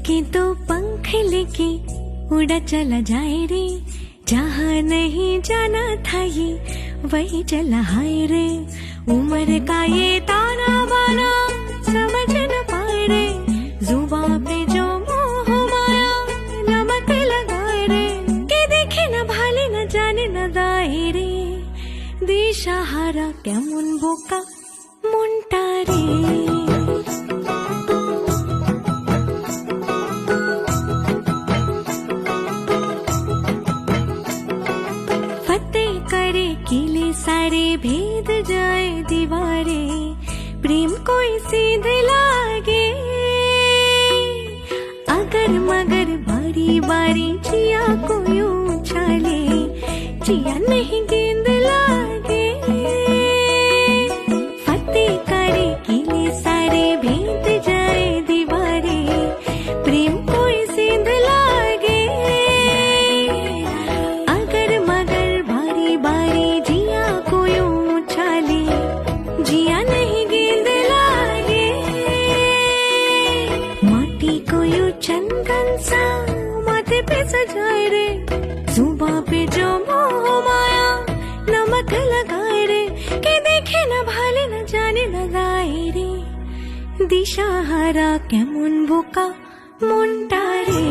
के तो पंख लेके उड़ा चला जाए रे, जहाँ नहीं जाना था ये वही चला हाय रे। उम्र का ये ताना बाना समझ न पाए रे, जुबां पे जो मोह माया नमक लगाए रे। के देखे न भाले न जाने न दाए रे, दिशाहारा केमन बोका মনটা রে। करे किले सारे भेद जाए दीवारे, प्रेम कोई सीध लागे अगर मगर बारी बारी जिया को यूं उछाले, जिया नहीं गेंद लागे। फतेह करे किले सारे भेद जाए दीवारे, प्रेम कोई सीध लागे अगर मगर बारी जिया को यूं उछाले, जिया नहीं गेंद लागे। माटी को यूं चंदन सा माथे पे सजाए रे, जुबां पे जो मोह माया नमक लगाए रे। के देखे न भाले न जाने न गाए रे, दिशाहारा केमन बोका মনটা রে।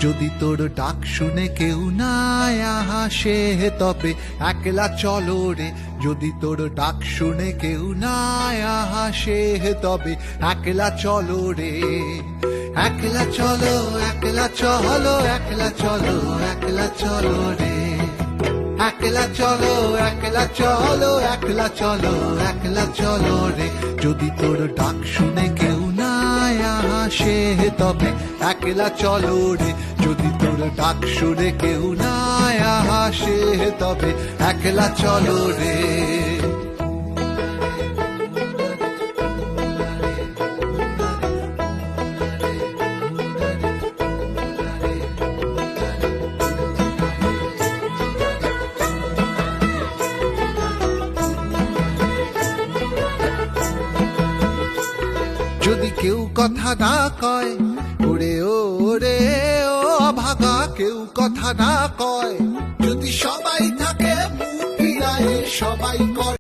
যদি তোর ডাক শুনে কেউ না আসে তবে একলা চলো রে, যদি তোর ডাক শুনে কেউ না আসে তবে একলা চলো রে। একলা চলো একলা চলো একলা চলো একলা চলো রে, একলা চলো একলা চলো একলা চলো একলা চলো রে। যদি তোর ডাক শুনে কেউ না আসে তবে একলা চলো রে, যদি তোর ডাক শুনে কেউ না আসে তবে একলা চলো রে। যদি কেউ কথা না কয় ওরে ওরে ও ভাগা, কেউ কথা না কয়, যদি সবাই থাকে মুখ ফিরায় সবাই কয়